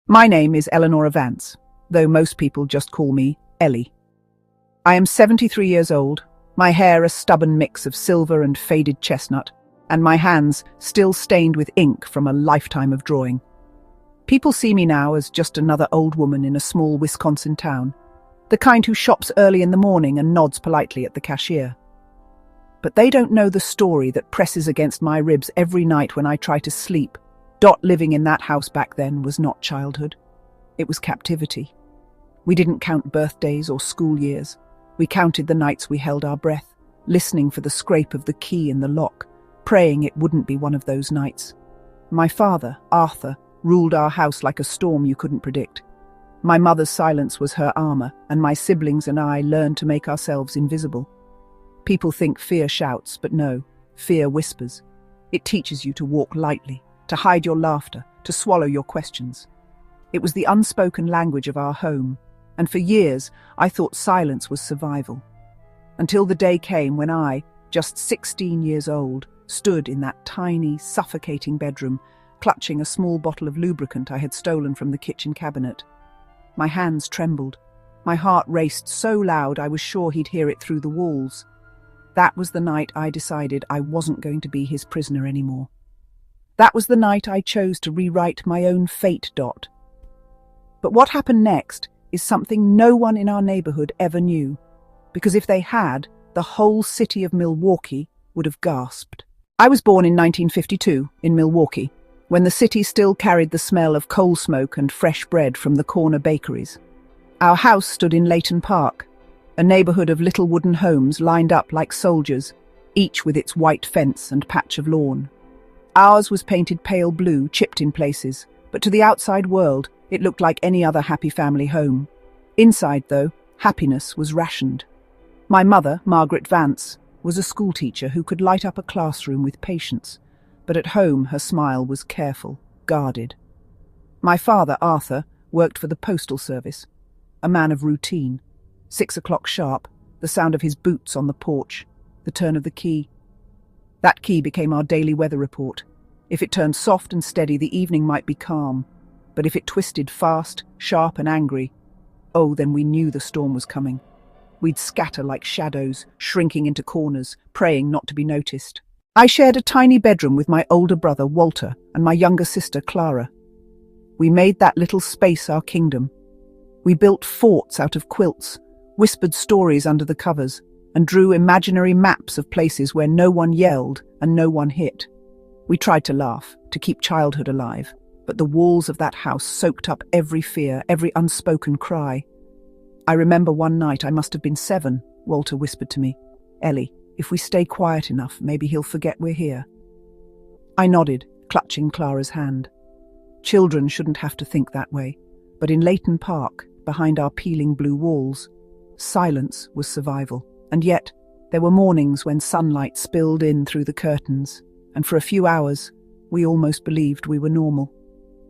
My name is Eleanor Vance, though most people just call me Ellie. I am 73 years old, my hair a stubborn mix of silver and faded chestnut, and my hands still stained with ink from a lifetime of drawing. People see me now as just another old woman in a small Wisconsin town, the kind who shops early in the morning and nods politely at the cashier. But they don't know the story that presses against my ribs every night when I try to sleep. Living in that house back then was not childhood. It was captivity. We didn't count birthdays or school years. We counted the nights we held our breath, listening for the scrape of the key in the lock, praying it wouldn't be one of those nights. My father, Arthur, ruled our house like a storm you couldn't predict. My mother's silence was her armor, and my siblings and I learned to make ourselves invisible. People think fear shouts, but no, fear whispers. It teaches you to walk lightly, to hide your laughter, to swallow your questions. It was the unspoken language of our home, and for years I thought silence was survival. Until the day came when I, just 16 years old, stood in that tiny, suffocating bedroom, clutching a small bottle of lubricant I had stolen from the kitchen cabinet. My hands trembled. My heart raced so loud I was sure he'd hear it through the walls. That was the night I decided I wasn't going to be his prisoner anymore. That was the night I chose to rewrite my own fate. But what happened next is something no one in our neighborhood ever knew, because if they had, the whole city of Milwaukee would have gasped. I was born in 1952 in Milwaukee, when the city still carried the smell of coal smoke and fresh bread from the corner bakeries. Our house stood in Leighton Park, a neighborhood of little wooden homes lined up like soldiers, each with its white fence and patch of lawn. Ours was painted pale blue, chipped in places, but to the outside world, it looked like any other happy family home. Inside, though, happiness was rationed. My mother, Margaret Vance, was a schoolteacher who could light up a classroom with patience, but at home her smile was careful, guarded. My father, Arthur, worked for the postal service, a man of routine. 6 o'clock sharp, the sound of his boots on the porch, the turn of the key. That key became our daily weather report. If it turned soft and steady, the evening might be calm. But if it twisted fast, sharp and angry, oh, then we knew the storm was coming. We'd scatter like shadows, shrinking into corners, praying not to be noticed. I shared a tiny bedroom with my older brother, Walter, and my younger sister, Clara. We made that little space our kingdom. We built forts out of quilts, whispered stories under the covers, and drew imaginary maps of places where no one yelled and no one hit. We tried to laugh, to keep childhood alive, but the walls of that house soaked up every fear, every unspoken cry. I remember one night, I must have been 7, Walter whispered to me, "Ellie, if we stay quiet enough, maybe he'll forget we're here." I nodded, clutching Clara's hand. Children shouldn't have to think that way, but in Leighton Park, behind our peeling blue walls, silence was survival. And yet, there were mornings when sunlight spilled in through the curtains, and for a few hours, we almost believed we were normal.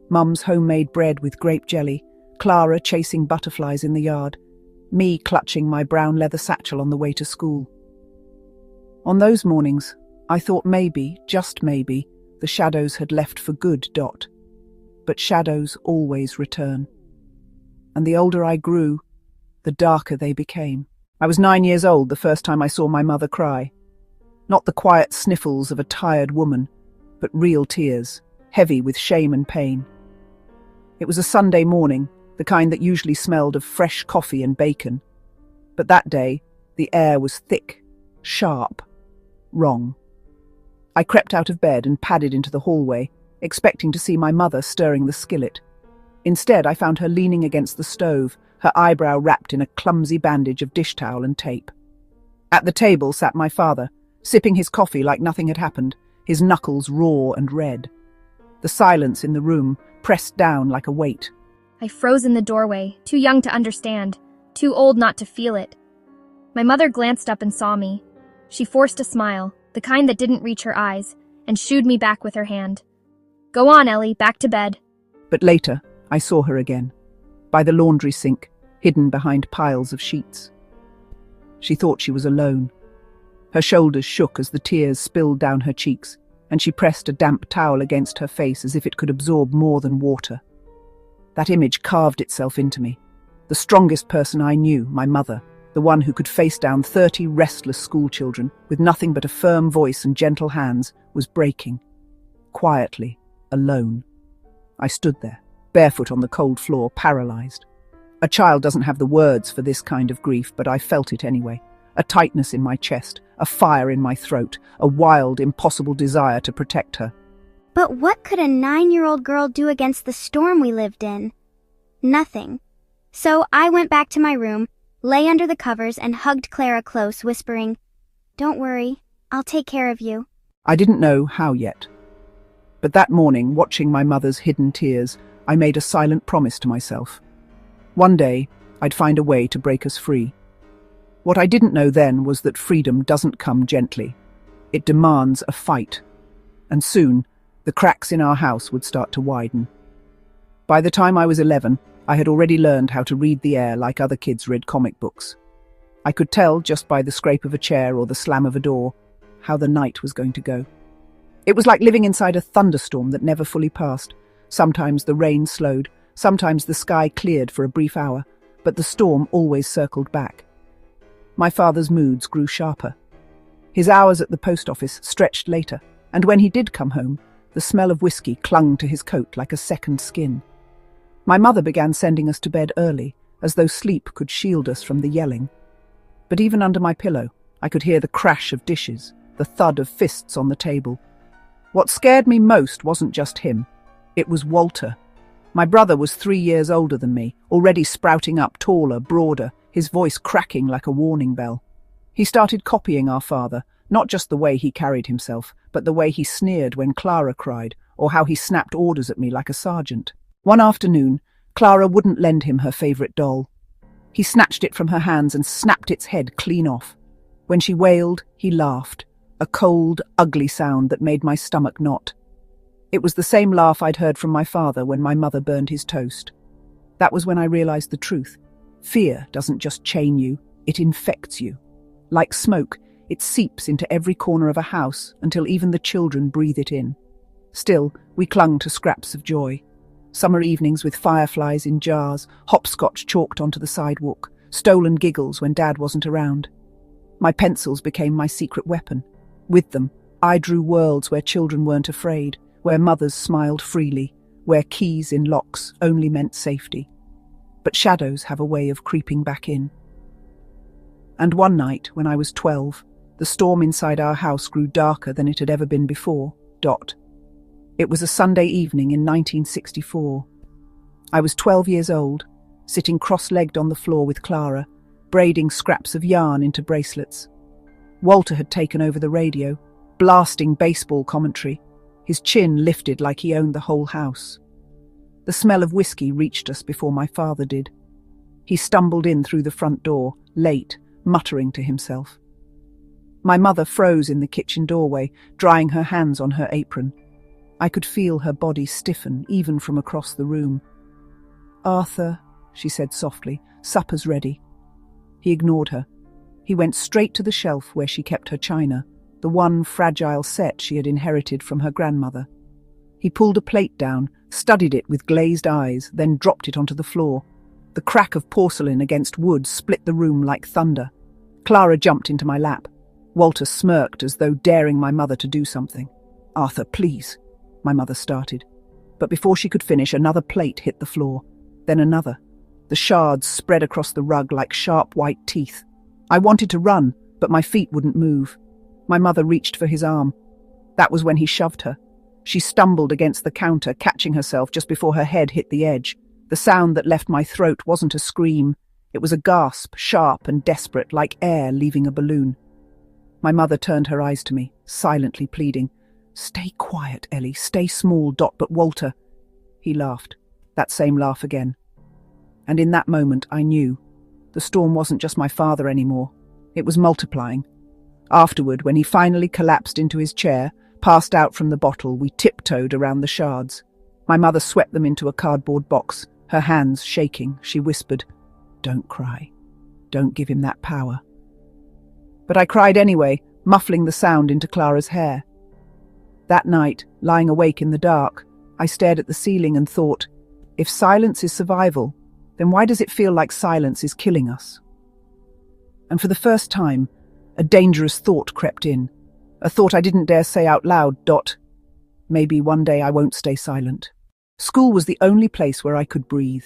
Mum's homemade bread with grape jelly, Clara chasing butterflies in the yard, me clutching my brown leather satchel on the way to school. On those mornings, I thought maybe, just maybe, the shadows had left for good. But shadows always return. And the older I grew, the darker they became. I was 9 years old the first time I saw my mother cry. Not the quiet sniffles of a tired woman, but real tears, heavy with shame and pain. It was a Sunday morning, the kind that usually smelled of fresh coffee and bacon. But that day, the air was thick, sharp, wrong. I crept out of bed and padded into the hallway, expecting to see my mother stirring the skillet. Instead, I found her leaning against the stove, her eyebrow wrapped in a clumsy bandage of dish towel and tape. At the table sat my father, sipping his coffee like nothing had happened, his knuckles raw and red. The silence in the room pressed down like a weight. I froze in the doorway, too young to understand, too old not to feel it. My mother glanced up and saw me. She forced a smile, the kind that didn't reach her eyes, and shooed me back with her hand. "Go on, Ellie, back to bed." But later, I saw her again, by the laundry sink, hidden behind piles of sheets. She thought she was alone. Her shoulders shook as the tears spilled down her cheeks, and she pressed a damp towel against her face as if it could absorb more than water. That image carved itself into me. The strongest person I knew, my mother, the one who could face down 30 restless schoolchildren with nothing but a firm voice and gentle hands, was breaking. Quietly, alone. I stood there, barefoot on the cold floor, paralyzed. A child doesn't have the words for this kind of grief, but I felt it anyway. A tightness in my chest, a fire in my throat, a wild, impossible desire to protect her. But what could a 9-year-old girl do against the storm we lived in? Nothing. So I went back to my room, lay under the covers, and hugged Clara close, whispering, "Don't worry, I'll take care of you." I didn't know how yet. But that morning, watching my mother's hidden tears, I made a silent promise to myself. One day, I'd find a way to break us free. What I didn't know then was that freedom doesn't come gently. It demands a fight. And soon, the cracks in our house would start to widen. By the time I was 11, I had already learned how to read the air like other kids read comic books. I could tell just by the scrape of a chair or the slam of a door how the night was going to go. It was like living inside a thunderstorm that never fully passed. Sometimes the rain slowed, sometimes the sky cleared for a brief hour, but the storm always circled back. My father's moods grew sharper. His hours at the post office stretched later, and when he did come home, the smell of whiskey clung to his coat like a second skin. My mother began sending us to bed early, as though sleep could shield us from the yelling. But even under my pillow, I could hear the crash of dishes, the thud of fists on the table. What scared me most wasn't just him. It was Walter. My brother was 3 years older than me, already sprouting up, taller, broader, his voice cracking like a warning bell. He started copying our father, not just the way he carried himself, but the way he sneered when Clara cried, or how he snapped orders at me like a sergeant. One afternoon, Clara wouldn't lend him her favourite doll. He snatched it from her hands and snapped its head clean off. When she wailed, he laughed, a cold, ugly sound that made my stomach knot. It was the same laugh I'd heard from my father when my mother burned his toast. That was when I realised the truth. Fear doesn't just chain you, it infects you. Like smoke, it seeps into every corner of a house until even the children breathe it in. Still, we clung to scraps of joy. Summer evenings with fireflies in jars, hopscotch chalked onto the sidewalk, stolen giggles when Dad wasn't around. My pencils became my secret weapon. With them, I drew worlds where children weren't afraid, where mothers smiled freely, where keys in locks only meant safety. But shadows have a way of creeping back in. And one night, when I was 12, the storm inside our house grew darker than it had ever been before. It was a Sunday evening in 1964. I was 12 years old, sitting cross-legged on the floor with Clara, braiding scraps of yarn into bracelets. Walter had taken over the radio, blasting baseball commentary, his chin lifted like he owned the whole house. The smell of whiskey reached us before my father did. He stumbled in through the front door, late, muttering to himself. My mother froze in the kitchen doorway, drying her hands on her apron. I could feel her body stiffen, even from across the room. "Arthur," she said softly, "supper's ready." He ignored her. He went straight to the shelf where she kept her china, the one fragile set she had inherited from her grandmother. He pulled a plate down, studied it with glazed eyes, then dropped it onto the floor. The crack of porcelain against wood split the room like thunder. Clara jumped into my lap. Walter smirked as though daring my mother to do something. "Arthur, please," my mother started. But before she could finish, another plate hit the floor. Then another. The shards spread across the rug like sharp white teeth. I wanted to run, but my feet wouldn't move. My mother reached for his arm. That was when he shoved her. She stumbled against the counter, catching herself just before her head hit the edge. The sound that left my throat wasn't a scream. It was a gasp, sharp and desperate, like air leaving a balloon. My mother turned her eyes to me, silently pleading, "Stay quiet, Ellie, stay small, but Walter." He laughed, that same laugh again. And in that moment I knew. The storm wasn't just my father anymore. It was multiplying. Afterward, when he finally collapsed into his chair, passed out from the bottle, we tiptoed around the shards. My mother swept them into a cardboard box, her hands shaking. She whispered, "Don't cry. Don't give him that power." But I cried anyway, muffling the sound into Clara's hair. That night, lying awake in the dark, I stared at the ceiling and thought, If silence is survival, then why does it feel like silence is killing us? And for the first time, a dangerous thought crept in. A thought I didn't dare say out loud. Maybe one day I won't stay silent. School was the only place where I could breathe.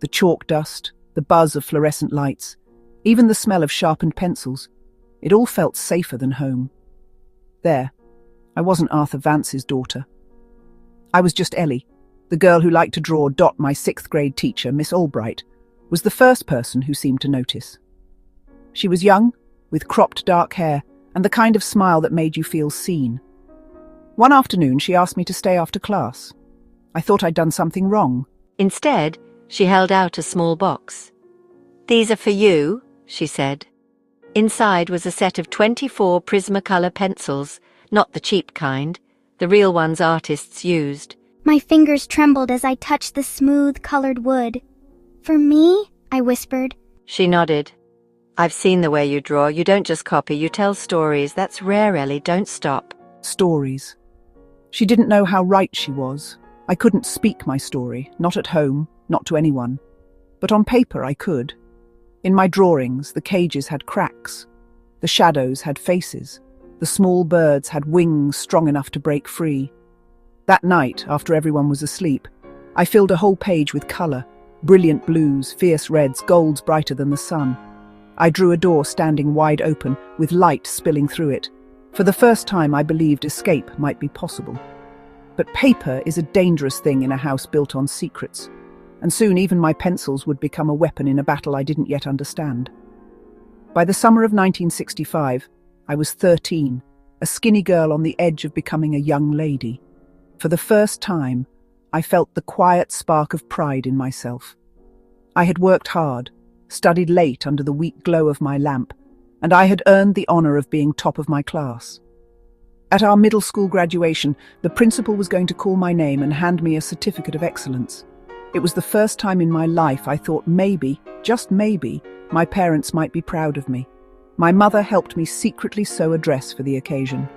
The chalk dust, the buzz of fluorescent lights, even the smell of sharpened pencils. It all felt safer than home. There, I wasn't Arthur Vance's daughter. I was just Ellie, the girl who liked to draw. My 6th grade teacher, Miss Albright, was the first person who seemed to notice. She was young, with cropped dark hair, and the kind of smile that made you feel seen. One afternoon, she asked me to stay after class. I thought I'd done something wrong. Instead, she held out a small box. "These are for you," she said. Inside was a set of 24 Prismacolor pencils, not the cheap kind, the real ones artists used. My fingers trembled as I touched the smooth, colored wood. "For me?" I whispered. She nodded. "I've seen the way you draw. You don't just copy, you tell stories. That's rare, Ellie. Don't stop." Stories. She didn't know how right she was. I couldn't speak my story, not at home, not to anyone. But on paper I could. In my drawings, the cages had cracks. The shadows had faces. The small birds had wings strong enough to break free. That night, after everyone was asleep, I filled a whole page with colour, brilliant blues, fierce reds, golds brighter than the sun. I drew a door standing wide open, with light spilling through it. For the first time, I believed escape might be possible. But paper is a dangerous thing in a house built on secrets, and soon even my pencils would become a weapon in a battle I didn't yet understand. By the summer of 1965, I was 13, a skinny girl on the edge of becoming a young lady. For the first time, I felt the quiet spark of pride in myself. I had worked hard, studied late under the weak glow of my lamp, and I had earned the honour of being top of my class. At our middle school graduation, the principal was going to call my name and hand me a certificate of excellence. It was the first time in my life I thought maybe, just maybe, my parents might be proud of me. My mother helped me secretly sew a dress for the occasion.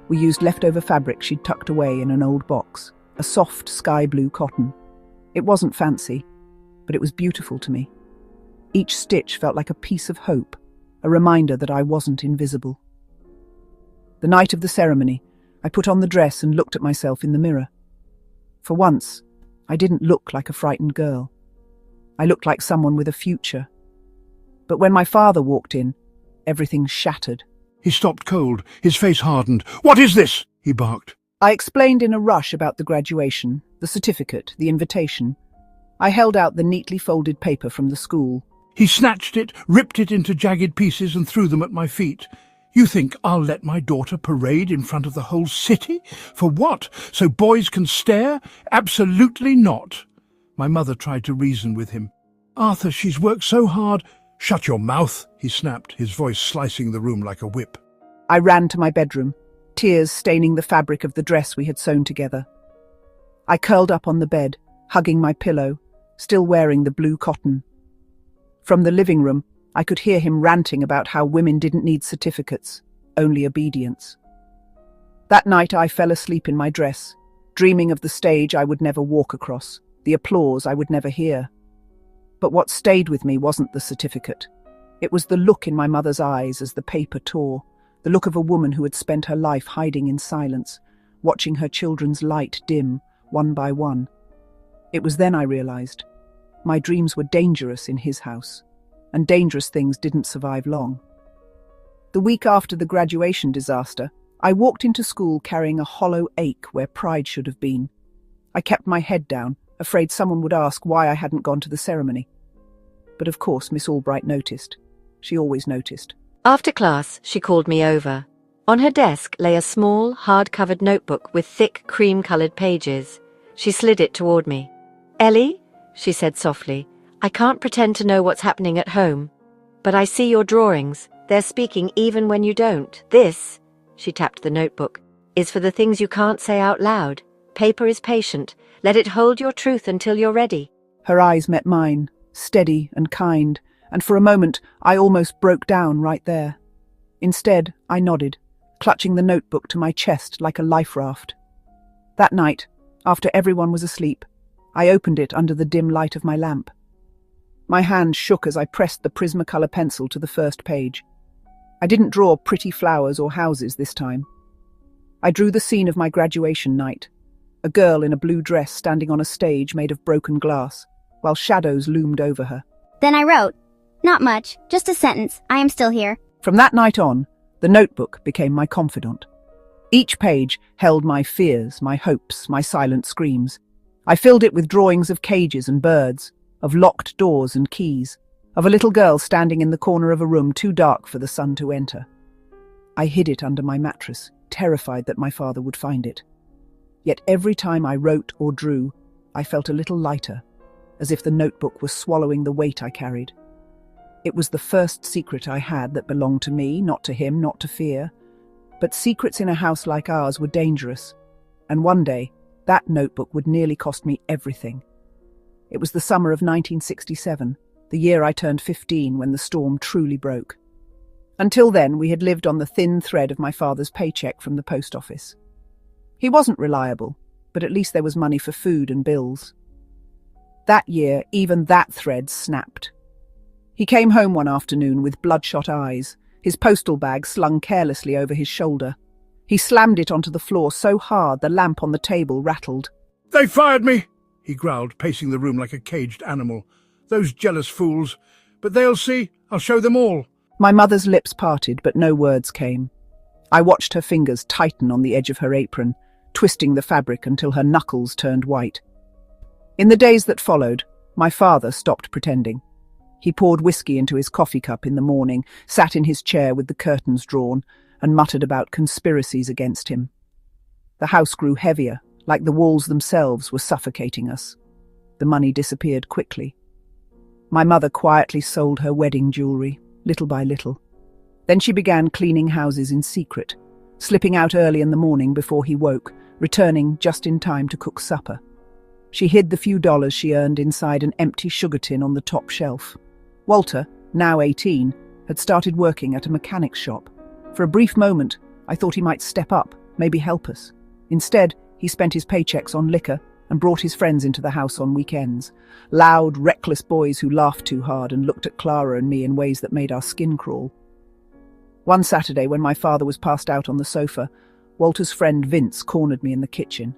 We used leftover fabric she'd tucked away in an old box, a soft sky blue cotton. It wasn't fancy, but it was beautiful to me. Each stitch felt like a piece of hope, a reminder that I wasn't invisible. The night of the ceremony, I put on the dress and looked at myself in the mirror. For once, I didn't look like a frightened girl. I looked like someone with a future. But when my father walked in, everything shattered. He stopped cold, his face hardened. "What is this?" he barked. I explained in a rush about the graduation, the certificate, the invitation. I held out the neatly folded paper from the school. He snatched it, ripped it into jagged pieces and threw them at my feet. "You think I'll let my daughter parade in front of the whole city? For what? So boys can stare? Absolutely not." My mother tried to reason with him. "Arthur, she's worked so hard." "Shut your mouth," he snapped, his voice slicing the room like a whip. I ran to my bedroom, tears staining the fabric of the dress we had sewn together. I curled up on the bed, hugging my pillow, still wearing the blue cotton. From the living room, I could hear him ranting about how women didn't need certificates, only obedience. That night I fell asleep in my dress, dreaming of the stage I would never walk across, the applause I would never hear. But what stayed with me wasn't the certificate. It was the look in my mother's eyes as the paper tore, the look of a woman who had spent her life hiding in silence, watching her children's light dim, one by one. It was then I realized my dreams were dangerous in his house, and dangerous things didn't survive long. The week after the graduation disaster, I walked into school carrying a hollow ache where pride should have been. I kept my head down, afraid someone would ask why I hadn't gone to the ceremony. But of course Miss Albright noticed. She always noticed. After class, she called me over. On her desk lay a small, hard-covered notebook with thick, cream-coloured pages. She slid it toward me. "Ellie," she said softly, "I can't pretend to know what's happening at home. But I see your drawings. They're speaking even when you don't. This," she tapped the notebook, "is for the things you can't say out loud. Paper is patient. Let it hold your truth until you're ready." Her eyes met mine, steady and kind, and for a moment I almost broke down right there. Instead, I nodded, clutching the notebook to my chest like a life raft. That night, after everyone was asleep, I opened it under the dim light of my lamp. My hand shook as I pressed the Prismacolor pencil to the first page. I didn't draw pretty flowers or houses this time. I drew the scene of my graduation night, a girl in a blue dress standing on a stage made of broken glass, while shadows loomed over her. Then I wrote, "Not much, just a sentence, I am still here." From that night on, the notebook became my confidant. Each page held my fears, my hopes, my silent screams. I filled it with drawings of cages and birds, of locked doors and keys, of a little girl standing in the corner of a room too dark for the sun to enter. I hid it under my mattress, terrified that my father would find it. Yet every time I wrote or drew, I felt a little lighter, as if the notebook was swallowing the weight I carried. It was the first secret I had that belonged to me, not to him, not to fear. But secrets in a house like ours were dangerous, and one day, that notebook would nearly cost me everything. It was the summer of 1967, the year I turned 15 when the storm truly broke. Until then, we had lived on the thin thread of my father's paycheck from the post office. He wasn't reliable, but at least there was money for food and bills. That year, even that thread snapped. He came home one afternoon with bloodshot eyes, his postal bag slung carelessly over his shoulder. He slammed it onto the floor so hard the lamp on the table rattled. "They fired me," he growled, pacing the room like a caged animal. "Those jealous fools. But they'll see. I'll show them all." My mother's lips parted, but no words came. I watched her fingers tighten on the edge of her apron, twisting the fabric until her knuckles turned white. In the days that followed, my father stopped pretending. He poured whiskey into his coffee cup in the morning, sat in his chair with the curtains drawn, and muttered about conspiracies against him. The house grew heavier, like the walls themselves were suffocating us. The money disappeared quickly. My mother quietly sold her wedding jewellery, little by little. Then she began cleaning houses in secret, slipping out early in the morning before he woke, returning just in time to cook supper. She hid the few dollars she earned inside an empty sugar tin on the top shelf. Walter, now 18, had started working at a mechanic's shop. For a brief moment, I thought he might step up, maybe help us. Instead, he spent his paychecks on liquor and brought his friends into the house on weekends. Loud, reckless boys who laughed too hard and looked at Clara and me in ways that made our skin crawl. One Saturday, when my father was passed out on the sofa, Walter's friend Vince cornered me in the kitchen.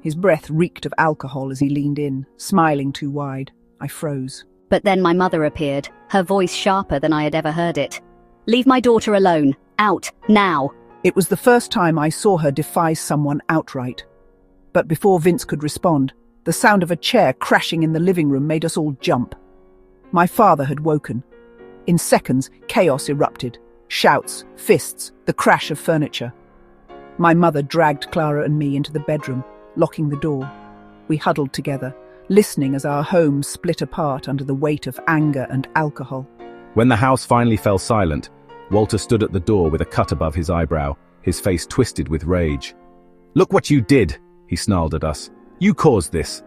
His breath reeked of alcohol as he leaned in, smiling too wide. I froze. But then my mother appeared, her voice sharper than I had ever heard it. "Leave my daughter alone. Out, now." It was the first time I saw her defy someone outright. But before Vince could respond, the sound of a chair crashing in the living room made us all jump. My father had woken. In seconds, chaos erupted. Shouts, fists, the crash of furniture. My mother dragged Clara and me into the bedroom, locking the door. We huddled together, listening as our home split apart under the weight of anger and alcohol. When the house finally fell silent, Walter stood at the door with a cut above his eyebrow, his face twisted with rage. "Look what you did," he snarled at us. "You caused this."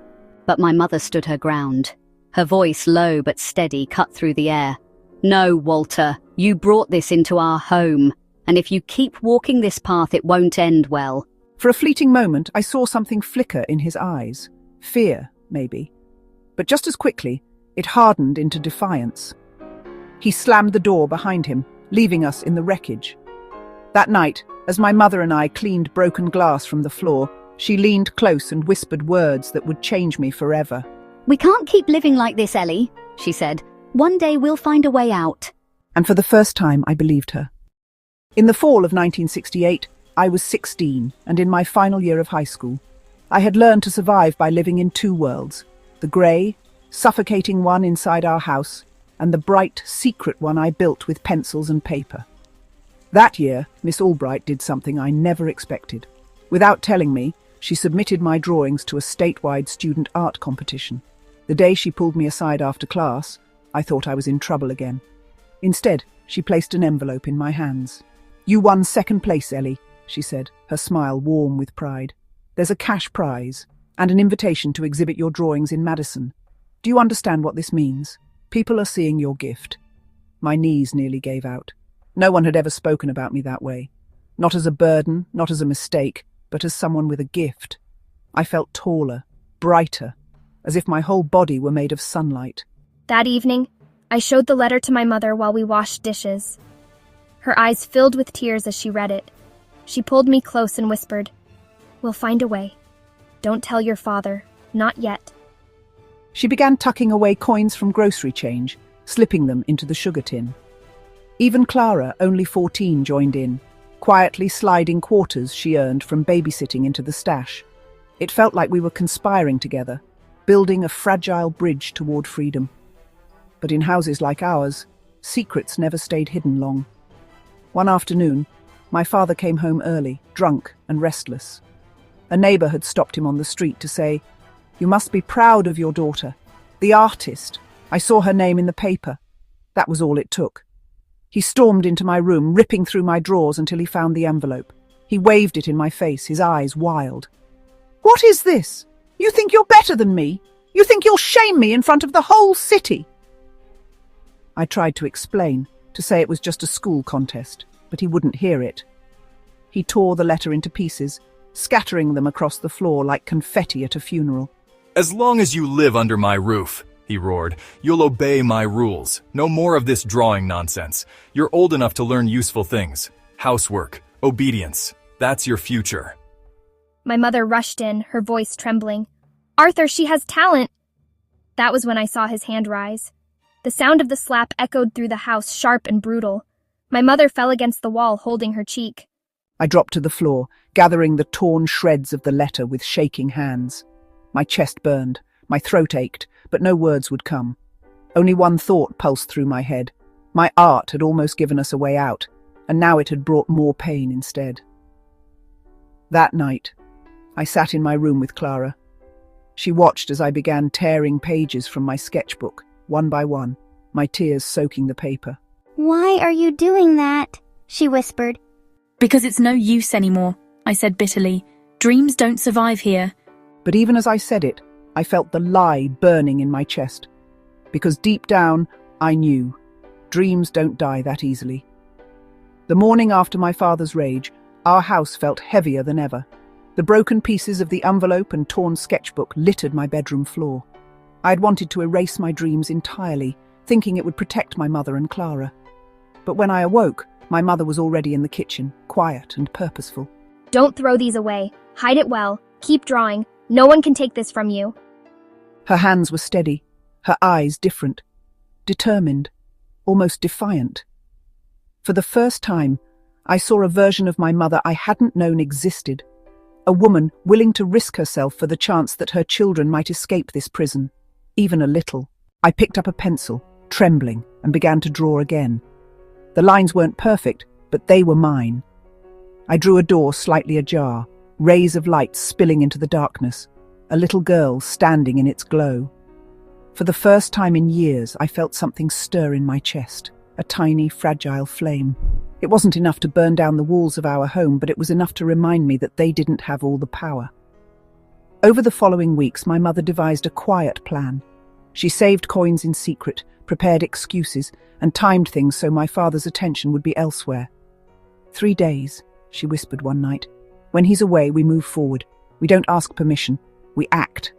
But my mother stood her ground. Her voice, low but steady, cut through the air. "No, Walter, you brought this into our home, and if you keep walking this path, it won't end well." For a fleeting moment, I saw something flicker in his eyes. Fear, maybe. But just as quickly, it hardened into defiance. He slammed the door behind him, leaving us in the wreckage. That night, as my mother and I cleaned broken glass from the floor, she leaned close and whispered words that would change me forever. "We can't keep living like this, Ellie," she said. "One day we'll find a way out." And for the first time, I believed her. In the fall of 1968, I was 16 and in my final year of high school. I had learned to survive by living in two worlds, the grey, suffocating one inside our house, and the bright, secret one I built with pencils and paper. That year, Miss Albright did something I never expected. Without telling me, she submitted my drawings to a statewide student art competition. The day she pulled me aside after class, I thought I was in trouble again. Instead, she placed an envelope in my hands. "You won second place, Ellie," she said, her smile warm with pride. "There's a cash prize and an invitation to exhibit your drawings in Madison. Do you understand what this means? People are seeing your gift." My knees nearly gave out. No one had ever spoken about me that way. Not as a burden, not as a mistake, but as someone with a gift. I felt taller, brighter, as if my whole body were made of sunlight. That evening, I showed the letter to my mother while we washed dishes. Her eyes filled with tears as she read it. She pulled me close and whispered, "We'll find a way. Don't tell your father. Not yet." She began tucking away coins from grocery change, slipping them into the sugar tin. Even Clara, only 14, joined in, quietly sliding quarters she earned from babysitting into the stash. It felt like we were conspiring together, building a fragile bridge toward freedom. But in houses like ours, secrets never stayed hidden long. One afternoon, my father came home early, drunk and restless. A neighbor had stopped him on the street to say, "You must be proud of your daughter. The artist. I saw her name in the paper." That was all it took. He stormed into my room, ripping through my drawers until he found the envelope. He waved it in my face, his eyes wild. "What is this? You think you're better than me? You think you'll shame me in front of the whole city?" I tried to explain, to say it was just a school contest, but he wouldn't hear it. He tore the letter into pieces, scattering them across the floor like confetti at a funeral. "As long as you live under my roof," he roared, "you'll obey my rules. No more of this drawing nonsense. You're old enough to learn useful things. Housework, obedience. That's your future." My mother rushed in, her voice trembling. "Arthur, she has talent!" That was when I saw his hand rise. The sound of the slap echoed through the house, sharp and brutal. My mother fell against the wall, holding her cheek. I dropped to the floor, gathering the torn shreds of the letter with shaking hands. My chest burned, my throat ached, but no words would come. Only one thought pulsed through my head. My art had almost given us a way out, and now it had brought more pain instead. That night, I sat in my room with Clara. She watched as I began tearing pages from my sketchbook, one by one, my tears soaking the paper. "Why are you doing that?" she whispered. "Because it's no use anymore," I said bitterly. "Dreams don't survive here." But even as I said it, I felt the lie burning in my chest. Because deep down, I knew dreams don't die that easily. The morning after my father's rage, our house felt heavier than ever. The broken pieces of the envelope and torn sketchbook littered my bedroom floor. I had wanted to erase my dreams entirely, thinking it would protect my mother and Clara. But when I awoke, my mother was already in the kitchen, quiet and purposeful. "Don't throw these away. Hide it well. Keep drawing. No one can take this from you." Her hands were steady, her eyes different, determined, almost defiant. For the first time, I saw a version of my mother I hadn't known existed. A woman willing to risk herself for the chance that her children might escape this prison, even a little. I picked up a pencil, trembling, and began to draw again. The lines weren't perfect, but they were mine. I drew a door slightly ajar, rays of light spilling into the darkness, a little girl standing in its glow. For the first time in years, I felt something stir in my chest, a tiny, fragile flame. It wasn't enough to burn down the walls of our home, but it was enough to remind me that they didn't have all the power. Over the following weeks, my mother devised a quiet plan. She saved coins in secret, prepared excuses, and timed things so my father's attention would be elsewhere. 3 days, she whispered one night. When he's away, we move forward. We don't ask permission. We act.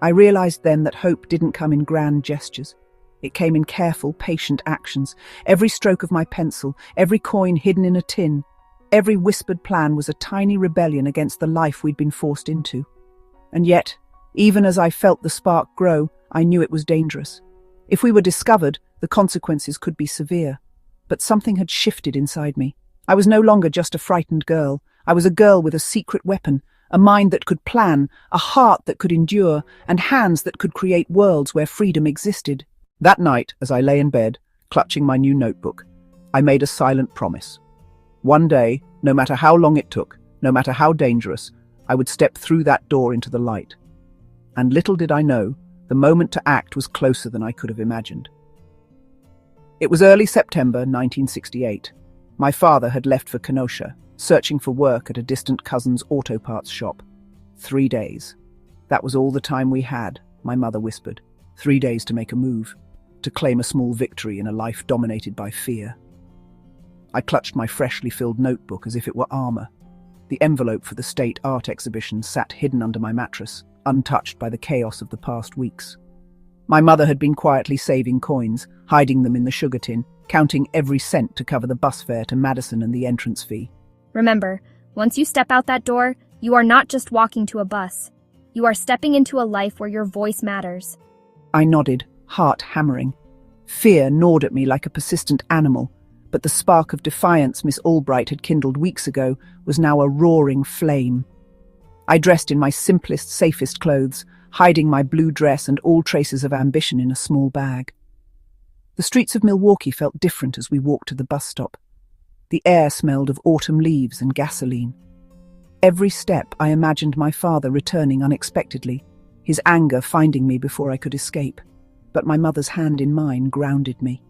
I realized then that hope didn't come in grand gestures. It came in careful, patient actions. Every stroke of my pencil, every coin hidden in a tin, every whispered plan was a tiny rebellion against the life we'd been forced into. And yet, even as I felt the spark grow, I knew it was dangerous. If we were discovered, the consequences could be severe. But something had shifted inside me. I was no longer just a frightened girl. I was a girl with a secret weapon, a mind that could plan, a heart that could endure, and hands that could create worlds where freedom existed. That night, as I lay in bed, clutching my new notebook, I made a silent promise. One day, no matter how long it took, no matter how dangerous, I would step through that door into the light. And little did I know, the moment to act was closer than I could have imagined. It was early September 1968. My father had left for Kenosha, searching for work at a distant cousin's auto parts shop. 3 days. That was all the time we had, my mother whispered. 3 days to make a move, to claim a small victory in a life dominated by fear. I clutched my freshly filled notebook as if it were armor. The envelope for the state art exhibition sat hidden under my mattress, untouched by the chaos of the past weeks. My mother had been quietly saving coins, hiding them in the sugar tin, counting every cent to cover the bus fare to Madison and the entrance fee. Remember, once you step out that door, you are not just walking to a bus. You are stepping into a life where your voice matters. I nodded, heart hammering. Fear gnawed at me like a persistent animal, but the spark of defiance Miss Albright had kindled weeks ago was now a roaring flame. I dressed in my simplest, safest clothes, hiding my blue dress and all traces of ambition in a small bag. The streets of Milwaukee felt different as we walked to the bus stop. The air smelled of autumn leaves and gasoline. Every step I imagined my father returning unexpectedly, his anger finding me before I could escape, but my mother's hand in mine grounded me.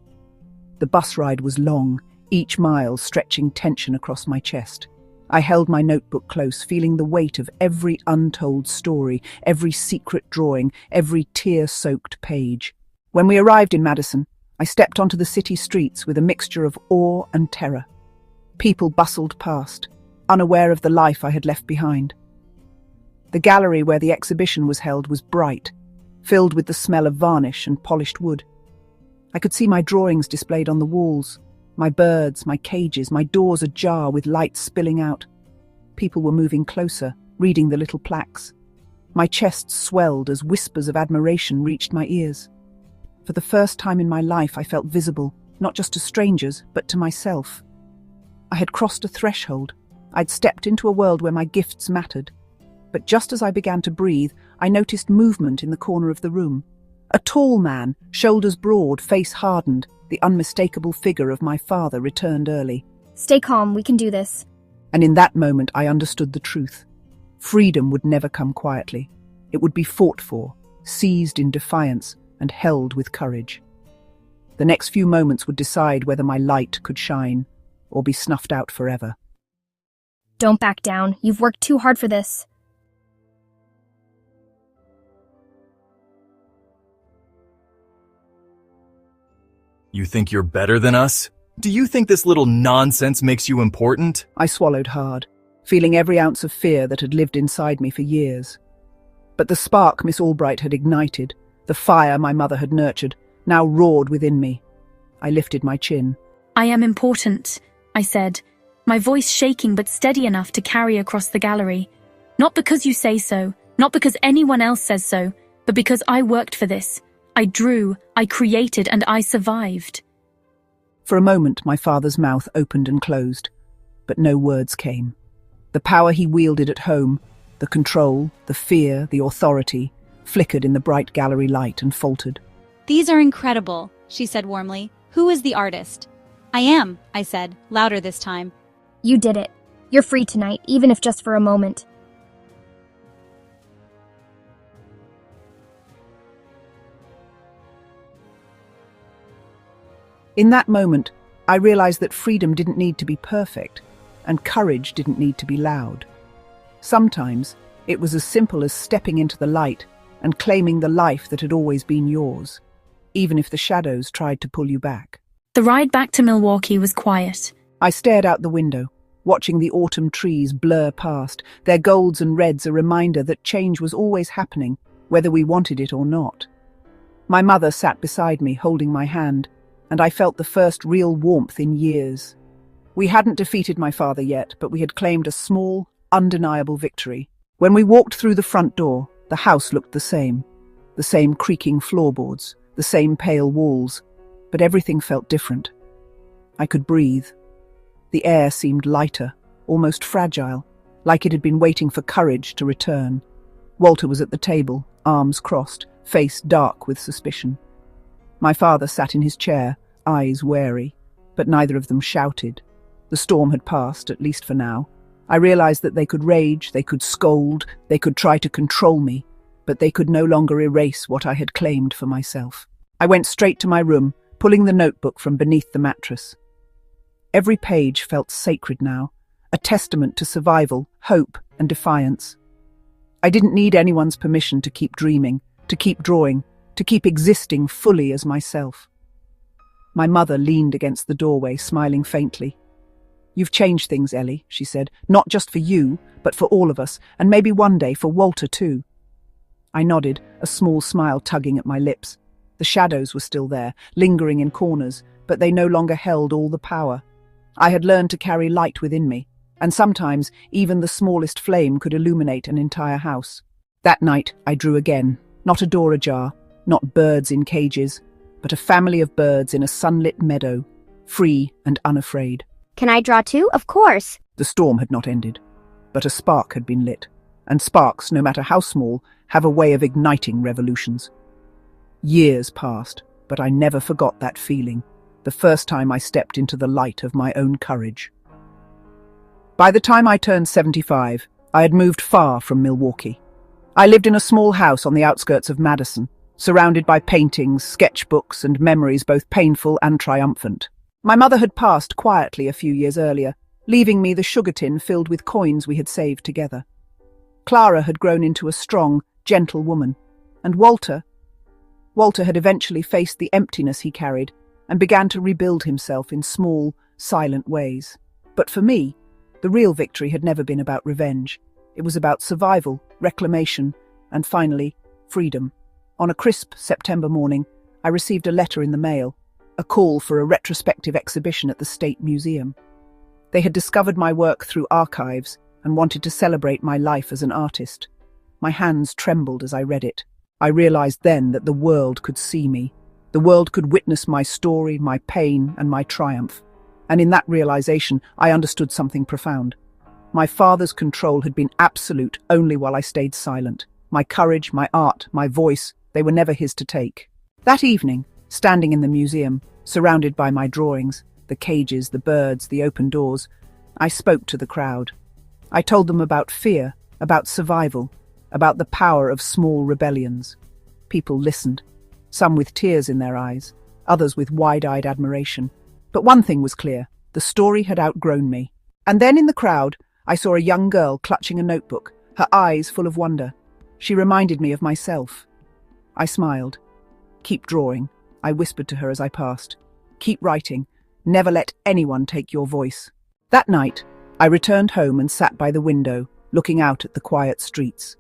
The bus ride was long, each mile stretching tension across my chest. I held my notebook close, feeling the weight of every untold story, every secret drawing, every tear-soaked page. When we arrived in Madison, I stepped onto the city streets with a mixture of awe and terror. People bustled past, unaware of the life I had left behind. The gallery where the exhibition was held was bright, filled with the smell of varnish and polished wood. I could see my drawings displayed on the walls, my birds, my cages, my doors ajar with light spilling out. People were moving closer, reading the little plaques. My chest swelled as whispers of admiration reached my ears. For the first time in my life, I felt visible, not just to strangers, but to myself. I had crossed a threshold. I'd stepped into a world where my gifts mattered. But just as I began to breathe, I noticed movement in the corner of the room. A tall man, shoulders broad, face hardened, the unmistakable figure of my father returned early. Stay calm, we can do this. And in that moment I understood the truth. Freedom would never come quietly. It would be fought for, seized in defiance, and held with courage. The next few moments would decide whether my light could shine or be snuffed out forever. Don't back down. You've worked too hard for this. You think you're better than us? Do you think this little nonsense makes you important? I swallowed hard, feeling every ounce of fear that had lived inside me for years. But the spark Miss Albright had ignited, the fire my mother had nurtured, now roared within me. I lifted my chin. I am important, I said, my voice shaking but steady enough to carry across the gallery. Not because you say so, not because anyone else says so, but because I worked for this. I drew, I created, and I survived. For a moment, my father's mouth opened and closed, but no words came. The power he wielded at home, the control, the fear, the authority, flickered in the bright gallery light and faltered. These are incredible, she said warmly. Who is the artist? I am, I said, louder this time. You did it. You're free tonight, even if just for a moment. In that moment, I realized that freedom didn't need to be perfect, and courage didn't need to be loud. Sometimes, it was as simple as stepping into the light and claiming the life that had always been yours, even if the shadows tried to pull you back. The ride back to Milwaukee was quiet. I stared out the window, watching the autumn trees blur past, their golds and reds a reminder that change was always happening, whether we wanted it or not. My mother sat beside me, holding my hand, and I felt the first real warmth in years. We hadn't defeated my father yet, but we had claimed a small, undeniable victory. When we walked through the front door, the house looked the same creaking floorboards, the same pale walls, but everything felt different. I could breathe. The air seemed lighter, almost fragile, like it had been waiting for courage to return. Walter was at the table, arms crossed, face dark with suspicion. My father sat in his chair, eyes wary, but neither of them shouted. The storm had passed, at least for now. I realized that they could rage, they could scold, they could try to control me, but they could no longer erase what I had claimed for myself. I went straight to my room, pulling the notebook from beneath the mattress. Every page felt sacred now, a testament to survival, hope, and defiance. I didn't need anyone's permission to keep dreaming, to keep drawing, to keep existing fully as myself. My mother leaned against the doorway, smiling faintly. You've changed things, Ellie, she said. Not just for you, but for all of us, and maybe one day for Walter too. I nodded, a small smile tugging at my lips. The shadows were still there, lingering in corners, but they no longer held all the power. I had learned to carry light within me, and sometimes even the smallest flame could illuminate an entire house. That night I drew again, not a door ajar, not birds in cages, but a family of birds in a sunlit meadow, free and unafraid. Can I draw too? Of course. The storm had not ended, but a spark had been lit, and sparks, no matter how small, have a way of igniting revolutions. Years passed, but I never forgot that feeling, the first time I stepped into the light of my own courage. By the time I turned 75, I had moved far from Milwaukee. I lived in a small house on the outskirts of Madison, surrounded by paintings, sketchbooks, and memories both painful and triumphant. My mother had passed quietly a few years earlier, leaving me the sugar tin filled with coins we had saved together. Clara had grown into a strong, gentle woman, and Walter had eventually faced the emptiness he carried and began to rebuild himself in small, silent ways. But for me, the real victory had never been about revenge. It was about survival, reclamation, and finally, freedom. On a crisp September morning, I received a letter in the mail, a call for a retrospective exhibition at the State Museum. They had discovered my work through archives and wanted to celebrate my life as an artist. My hands trembled as I read it. I realized then that the world could see me. The world could witness my story, my pain, and my triumph. And in that realization, I understood something profound. My father's control had been absolute only while I stayed silent. My courage, my art, my voice, they were never his to take. That evening, standing in the museum, surrounded by my drawings, the cages, the birds, the open doors, I spoke to the crowd. I told them about fear, about survival, about the power of small rebellions. People listened, some with tears in their eyes, others with wide-eyed admiration. But one thing was clear, the story had outgrown me. And then in the crowd, I saw a young girl clutching a notebook, her eyes full of wonder. She reminded me of myself. I smiled. "Keep drawing," I whispered to her as I passed. "Keep writing. Never let anyone take your voice." That night, I returned home and sat by the window, looking out at the quiet streets.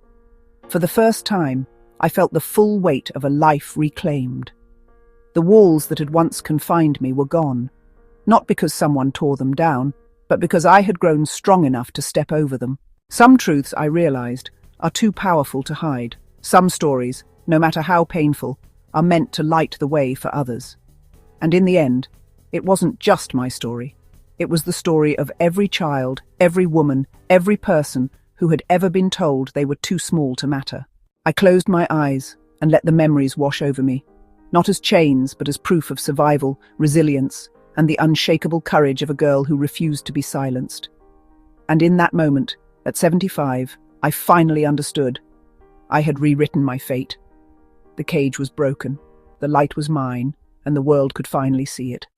For the first time, I felt the full weight of a life reclaimed. The walls that had once confined me were gone, not because someone tore them down, but because I had grown strong enough to step over them. Some truths, I realized, are too powerful to hide. Some stories, no matter how painful, are meant to light the way for others. And in the end, it wasn't just my story. It was the story of every child, every woman, every person who had ever been told they were too small to matter. I closed my eyes and let the memories wash over me, not as chains, but as proof of survival, resilience, and the unshakable courage of a girl who refused to be silenced. And in that moment, at 75, I finally understood. I had rewritten my fate. The cage was broken, the light was mine, and the world could finally see it.